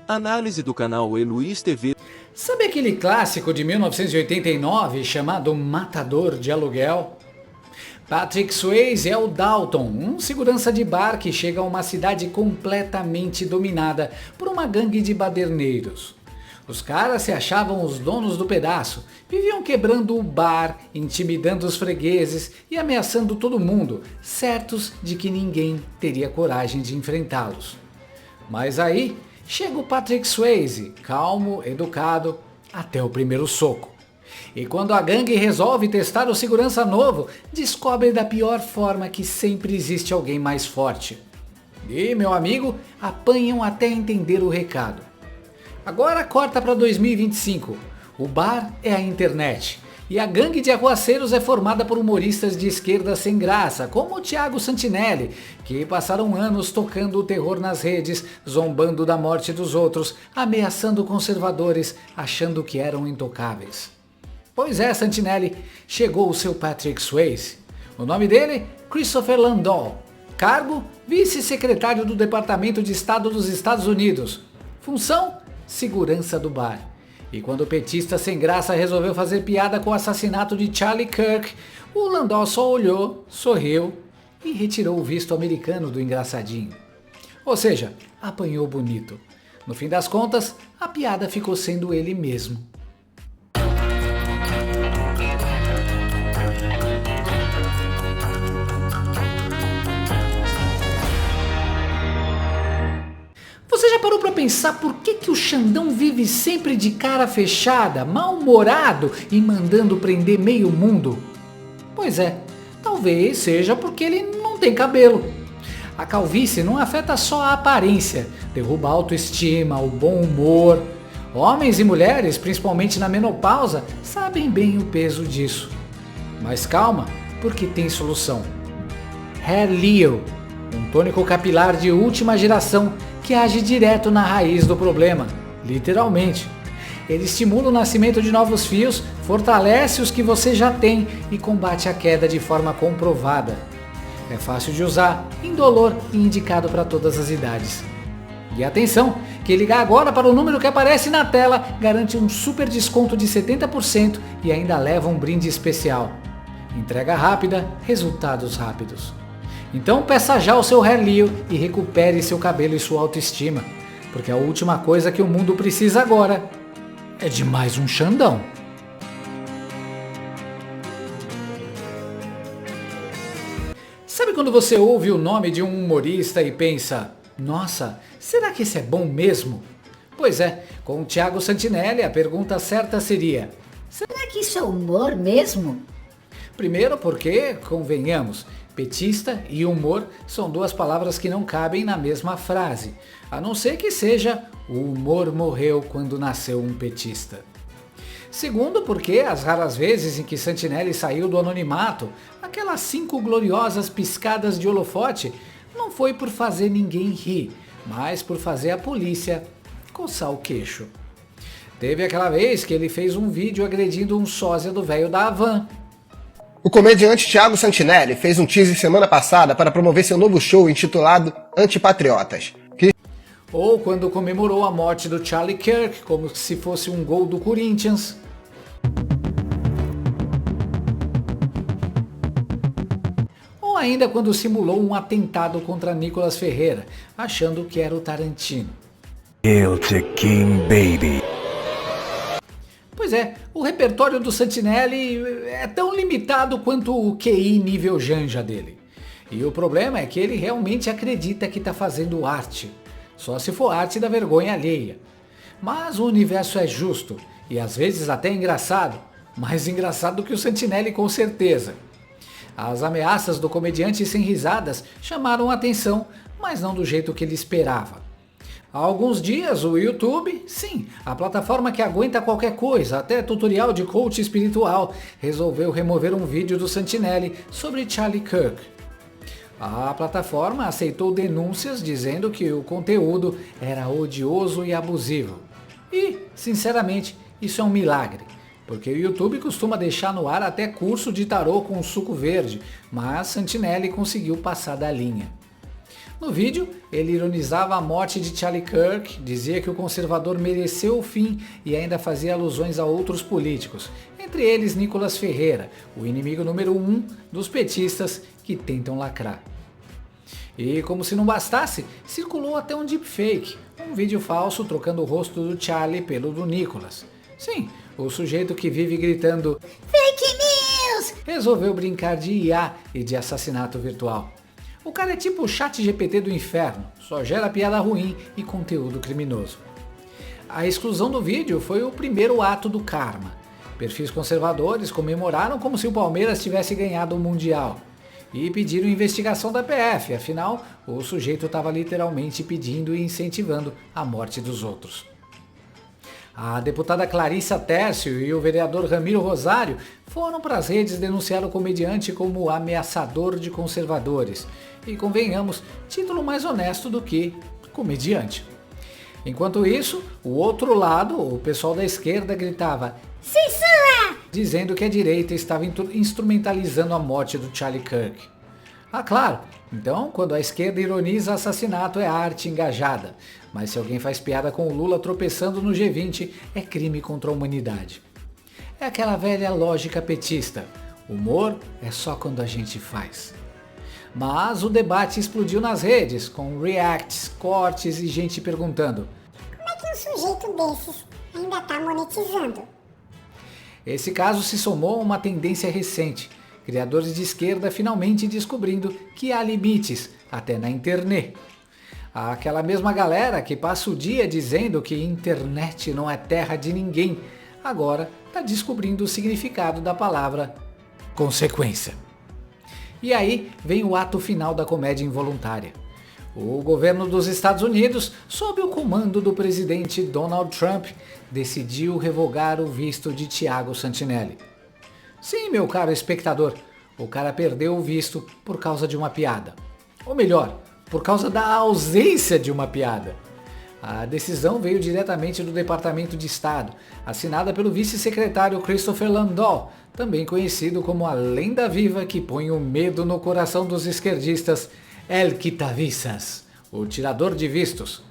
Análise do canal Eluiz TV. Sabe aquele clássico de 1989 chamado Matador de Aluguel? Patrick Swayze é o Dalton, um segurança de bar que chega a uma cidade completamente dominada por uma gangue de baderneiros. Os caras se achavam os donos do pedaço, viviam quebrando o bar, intimidando os fregueses e ameaçando todo mundo, certos de que ninguém teria coragem de enfrentá-los. Mas aí chega o Patrick Swayze, calmo, educado, até o primeiro soco. E quando a gangue resolve testar o segurança novo, descobre da pior forma que sempre existe alguém mais forte. E, meu amigo, apanham até entender o recado. Agora corta para 2025. O bar é a internet. E a gangue de arruaceiros é formada por humoristas de esquerda sem graça, como o Thiago Santinelli, que passaram anos tocando o terror nas redes, zombando da morte dos outros, ameaçando conservadores, achando que eram intocáveis. Pois é, Santinelli, chegou o seu Patrick Swayze. O nome dele, Christopher Landau. Cargo, vice-secretário do Departamento de Estado dos Estados Unidos. Função, segurança do bar. E quando o petista sem graça resolveu fazer piada com o assassinato de Charlie Kirk, o Landau só olhou, sorriu e retirou o visto americano do engraçadinho. Ou seja, apanhou bonito. No fim das contas, a piada ficou sendo ele mesmo. Você já parou para pensar por que o Xandão vive sempre de cara fechada, mal-humorado e mandando prender meio mundo? Pois é, talvez seja porque ele não tem cabelo. A calvície não afeta só a aparência, derruba a autoestima, o bom humor. Homens e mulheres, principalmente na menopausa, sabem bem o peso disso. Mas calma, porque tem solução. Hair Leo, um tônico capilar de última geração que age direto na raiz do problema, literalmente. Ele estimula o nascimento de novos fios, fortalece os que você já tem e combate a queda de forma comprovada. É fácil de usar, indolor e indicado para todas as idades. E atenção, quem ligar agora para o número que aparece na tela garante um super desconto de 70% e ainda leva um brinde especial. Entrega rápida, resultados rápidos. Então peça já o seu Hair Leo e recupere seu cabelo e sua autoestima, porque a última coisa que o mundo precisa agora é de mais um Xandão. Sabe quando você ouve o nome de um humorista e pensa, nossa, será que esse é bom mesmo? Pois é, com o Thiago Santinelli a pergunta certa seria, será que isso é humor mesmo? Primeiro porque, convenhamos, petista e humor são duas palavras que não cabem na mesma frase, a não ser que seja o humor morreu quando nasceu um petista. Segundo porque as raras vezes em que Santinelli saiu do anonimato, aquelas 5 gloriosas piscadas de holofote, não foi por fazer ninguém rir, mas por fazer a polícia coçar o queixo. Teve aquela vez que ele fez um vídeo agredindo um sósia do velho da Havan. O comediante Thiago Santinelli fez um teaser semana passada para promover seu novo show intitulado Antipatriotas. Ou quando comemorou a morte do Charlie Kirk como se fosse um gol do Corinthians. Ou ainda quando simulou um atentado contra Nicolas Ferreira, achando que era o Tarantino. Hail to King Baby. Pois é, o repertório do Santinelli é tão limitado quanto o QI nível Janja dele. E o problema é que ele realmente acredita que está fazendo arte. Só se for arte da vergonha alheia. Mas o universo é justo e às vezes até engraçado. Mais engraçado que o Santinelli com certeza. As ameaças do comediante sem risadas chamaram a atenção, mas não do jeito que ele esperava. Há alguns dias o YouTube, sim, a plataforma que aguenta qualquer coisa, até tutorial de coach espiritual, resolveu remover um vídeo do Santinelli sobre Charlie Kirk. A plataforma aceitou denúncias dizendo que o conteúdo era odioso e abusivo. E, sinceramente, isso é um milagre, porque o YouTube costuma deixar no ar até curso de tarô com suco verde, mas Santinelli conseguiu passar da linha. No vídeo, ele ironizava a morte de Charlie Kirk, dizia que o conservador mereceu o fim e ainda fazia alusões a outros políticos, entre eles Nicolas Ferreira, o inimigo número 1 dos petistas que tentam lacrar. E como se não bastasse, circulou até um deepfake, um vídeo falso trocando o rosto do Charlie pelo do Nicolas. Sim, o sujeito que vive gritando Fake news! resolveu brincar de IA e de assassinato virtual. O cara é tipo o ChatGPT do inferno, só gera piada ruim e conteúdo criminoso. A exclusão do vídeo foi o primeiro ato do karma. Perfis conservadores comemoraram como se o Palmeiras tivesse ganhado o Mundial e pediram investigação da PF, afinal, o sujeito estava literalmente pedindo e incentivando a morte dos outros. A deputada Clarissa Tércio e o vereador Ramiro Rosário foram para as redes denunciar o comediante como ameaçador de conservadores. E convenhamos, título mais honesto do que comediante. Enquanto isso, o outro lado, o pessoal da esquerda gritava censura! Dizendo que a direita estava instrumentalizando a morte do Charlie Kirk. Ah, claro, então quando a esquerda ironiza assassinato é arte engajada, mas se alguém faz piada com o Lula tropeçando no G20 é crime contra a humanidade. É aquela velha lógica petista, humor é só quando a gente faz. Mas o debate explodiu nas redes, com reacts, cortes e gente perguntando como é que um sujeito desses ainda tá monetizando? Esse caso se somou a uma tendência recente, criadores de esquerda finalmente descobrindo que há limites, até na internet. Aquela mesma galera que passa o dia dizendo que internet não é terra de ninguém, agora está descobrindo o significado da palavra consequência. E aí vem o ato final da comédia involuntária. O governo dos Estados Unidos, sob o comando do presidente Donald Trump, decidiu revogar o visto de Thiago Santinelli. Sim, meu caro espectador, o cara perdeu o visto por causa de uma piada. Ou melhor, por causa da ausência de uma piada. A decisão veio diretamente do Departamento de Estado, assinada pelo vice-secretário Christopher Landau, também conhecido como a lenda viva que põe o medo no coração dos esquerdistas, El Quitavissas, o tirador de vistos.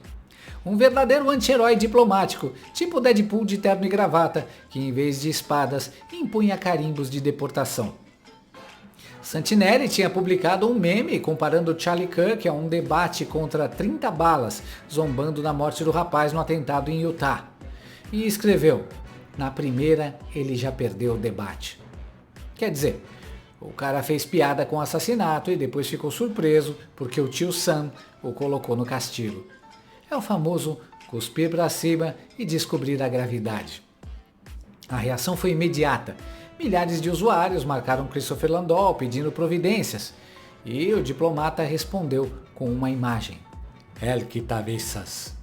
Um verdadeiro anti-herói diplomático, tipo Deadpool de terno e gravata, que em vez de espadas, impunha carimbos de deportação. Santinelli tinha publicado um meme comparando Charlie Kirk a um debate contra 30 balas, zombando da morte do rapaz no atentado em Utah. E escreveu, na primeira ele já perdeu o debate. Quer dizer, o cara fez piada com o assassinato e depois ficou surpreso porque o tio Sam o colocou no castigo. É o famoso cuspir pra cima e descobrir a gravidade. A reação foi imediata. Milhares de usuários marcaram Christopher Landau pedindo providências e o diplomata respondeu com uma imagem. El Quitavissas.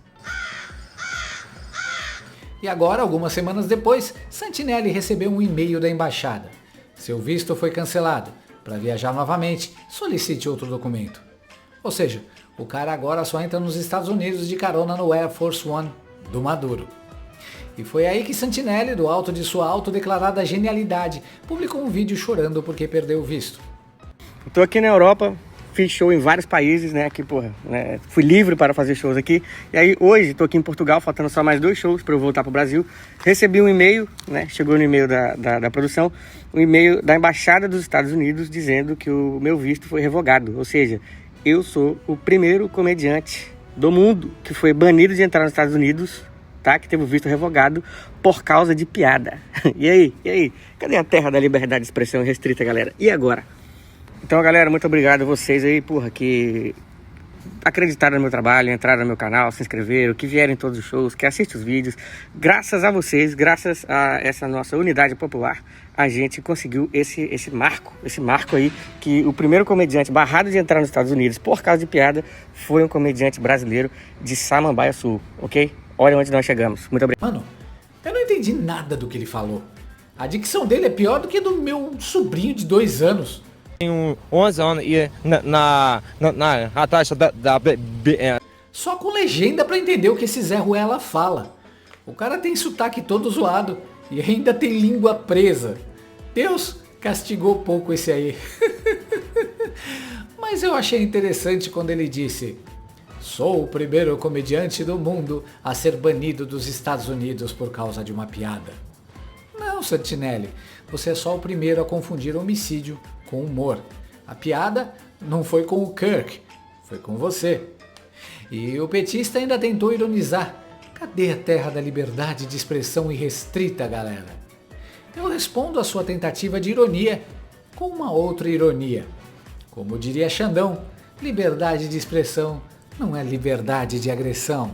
E agora, algumas semanas depois, Santinelli recebeu um e-mail da embaixada. Seu visto foi cancelado. Para viajar novamente, solicite outro documento. Ou seja, o cara agora só entra nos Estados Unidos de carona no Air Force One do Maduro. E foi aí que Santinelli, do alto de sua autodeclarada genialidade, publicou um vídeo chorando porque perdeu o visto. Eu tô aqui na Europa, fiz show em vários países, né? Aqui, porra, né? Fui livre para fazer shows aqui. E aí hoje tô aqui em Portugal, faltando só mais 2 shows para eu voltar pro Brasil. Recebi um e-mail, né? Chegou no e-mail da produção, um e-mail da Embaixada dos Estados Unidos dizendo que o meu visto foi revogado. Ou seja, eu sou o primeiro comediante do mundo que foi banido de entrar nos Estados Unidos, tá? Que teve o visto revogado por causa de piada. E aí? Cadê a terra da liberdade de expressão restrita, galera? E agora? Então, galera, muito obrigado a vocês aí, porra, que acreditaram no meu trabalho, entraram no meu canal, se inscreveram, que vieram em todos os shows, que assistem os vídeos. Graças a vocês, graças a essa nossa unidade popular, a gente conseguiu esse marco aí, que o primeiro comediante barrado de entrar nos Estados Unidos por causa de piada foi um comediante brasileiro de Samambaia Sul, ok? Olha onde nós chegamos. Muito obrigado. Mano, eu não entendi nada do que ele falou. A dicção dele é pior do que do meu sobrinho de 2 anos. Tenho 11 anos e na taxa da BBN. Só com legenda pra entender o que esse Zé Ruela fala. O cara tem sotaque todo zoado e ainda tem língua presa. Deus castigou pouco esse aí. Mas Mas eu achei interessante quando ele disse: sou o primeiro comediante do mundo a ser banido dos Estados Unidos por causa de uma piada. Não, Santinelli, você é só o primeiro a confundir homicídio com humor. A piada não foi com o Kirk, foi com você. E o petista ainda tentou ironizar. Cadê a terra da liberdade de expressão irrestrita, galera? Eu respondo à sua tentativa de ironia com uma outra ironia. Como diria Xandão, liberdade de expressão não é liberdade de agressão.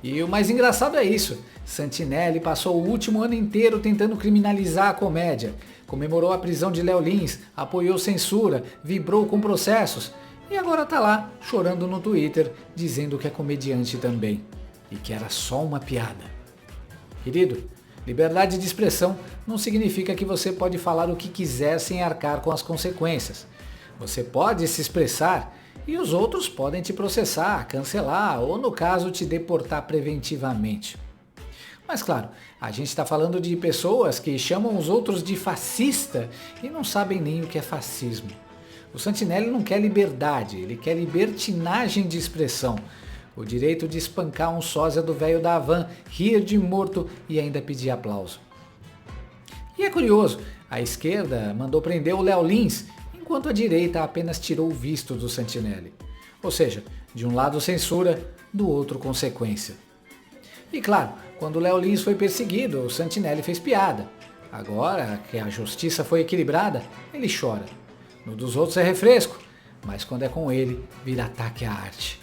E o mais engraçado é isso. Santinelli passou o último ano inteiro tentando criminalizar a comédia. Comemorou a prisão de Léo Lins, apoiou censura, vibrou com processos. E agora tá lá, chorando no Twitter, dizendo que é comediante também. E que era só uma piada. Querido, liberdade de expressão não significa que você pode falar o que quiser sem arcar com as consequências. Você pode se expressar e os outros podem te processar, cancelar ou, no caso, te deportar preventivamente. Mas claro, a gente está falando de pessoas que chamam os outros de fascista e não sabem nem o que é fascismo. O Santinelli não quer liberdade, ele quer libertinagem de expressão. O direito de espancar um sósia do velho da Havan, rir de morto e ainda pedir aplauso. E é curioso, a esquerda mandou prender o Léo Lins, enquanto a direita apenas tirou o visto do Santinelli. Ou seja, de um lado censura, do outro consequência. E claro, quando o Léo Lins foi perseguido, o Santinelli fez piada. Agora que a justiça foi equilibrada, ele chora. No dos outros é refresco, mas quando é com ele, vira ataque à arte.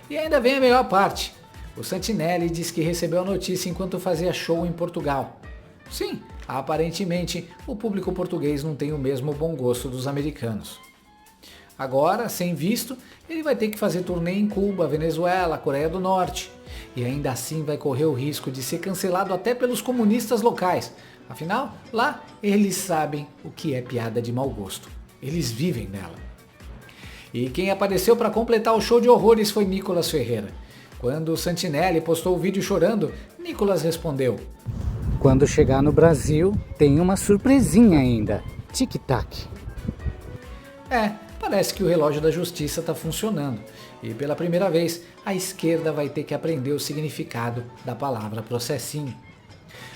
E ainda vem a melhor parte. O Santinelli diz que recebeu a notícia enquanto fazia show em Portugal. Sim, aparentemente o público português não tem o mesmo bom gosto dos americanos. Agora, sem visto, ele vai ter que fazer turnê em Cuba, Venezuela, Coreia do Norte. E ainda assim vai correr o risco de ser cancelado até pelos comunistas locais. Afinal, lá eles sabem o que é piada de mau gosto. Eles vivem nela. E quem apareceu para completar o show de horrores foi Nicolas Ferreira. Quando o Santinelli postou o vídeo chorando, Nicolas respondeu: quando chegar no Brasil, tem uma surpresinha ainda. Tic-tac. Parece que o relógio da justiça está funcionando. E pela primeira vez, a esquerda vai ter que aprender o significado da palavra processinho.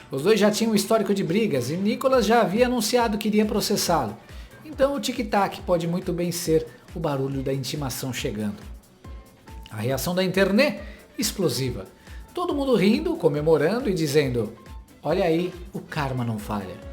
Os dois já tinham um histórico de brigas e Nicolas já havia anunciado que iria processá-lo. Então o tic-tac pode muito bem ser o barulho da intimação chegando. A reação da internet? Explosiva. Todo mundo rindo, comemorando e dizendo: olha aí, o karma não falha.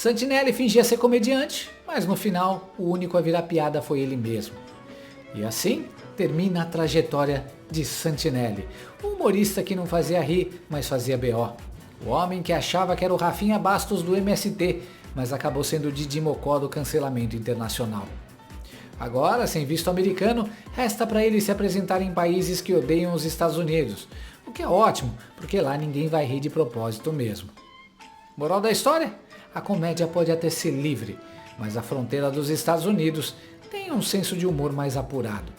Santinelli fingia ser comediante, mas no final o único a virar piada foi ele mesmo. E assim termina a trajetória de Santinelli, o humorista que não fazia rir, mas fazia BO. O homem que achava que era o Rafinha Bastos do MST, mas acabou sendo o Didi Mocó do cancelamento internacional. Agora, sem visto americano, resta para ele se apresentar em países que odeiam os Estados Unidos, O que é ótimo, porque lá ninguém vai rir de propósito mesmo. Moral da história? A comédia pode até ser livre, mas a fronteira dos Estados Unidos tem um senso de humor mais apurado.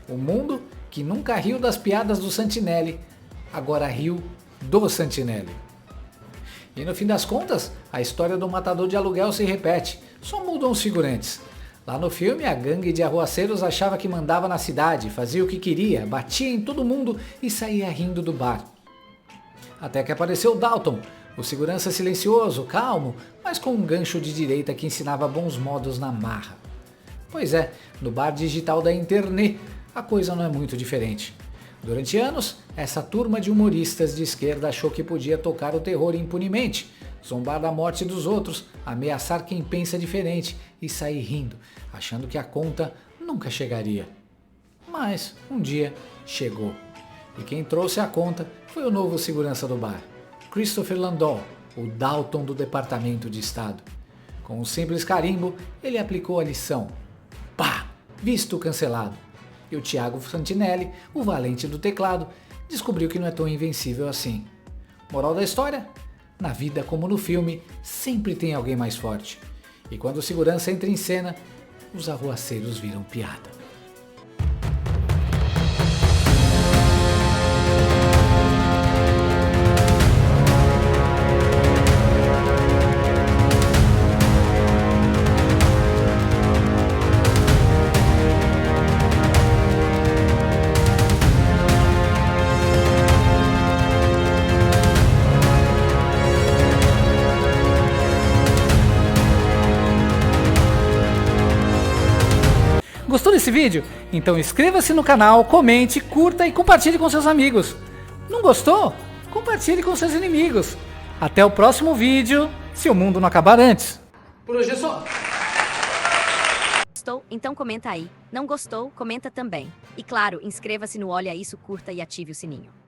O mundo, que nunca riu das piadas do Santinelli, agora riu do Santinelli. E no fim das contas, a história do matador de aluguel se repete, só mudam os figurantes. Lá no filme, a gangue de arruaceiros achava que mandava na cidade, fazia o que queria, batia em todo mundo e saía rindo do bar. Até que apareceu Dalton, o segurança silencioso, calmo, mas com um gancho de direita que ensinava bons modos na marra. Pois é, no bar digital da internet, a coisa não é muito diferente. Durante anos, essa turma de humoristas de esquerda achou que podia tocar o terror impunemente, zombar da morte dos outros, ameaçar quem pensa diferente e sair rindo, achando que a conta nunca chegaria. Mas um dia chegou. E quem trouxe a conta foi o novo segurança do bar, Christopher Landau, o Dalton do Departamento de Estado. Com um simples carimbo, ele aplicou a lição. Pá! Visto cancelado. E o Thiago Santinelli, o valente do teclado, descobriu que não é tão invencível assim. Moral da história? Na vida, como no filme, sempre tem alguém mais forte. E quando o segurança entra em cena, os arruaceiros viram piada. Gostou desse vídeo? Então inscreva-se no canal, comente, curta e compartilhe com seus amigos. Não gostou? Compartilhe com seus inimigos. Até o próximo vídeo, se o mundo não acabar antes. Por hoje é só. Gostou? Então comenta aí. Não gostou? Comenta também. E claro, inscreva-se no Olha Isso, curta e ative o sininho.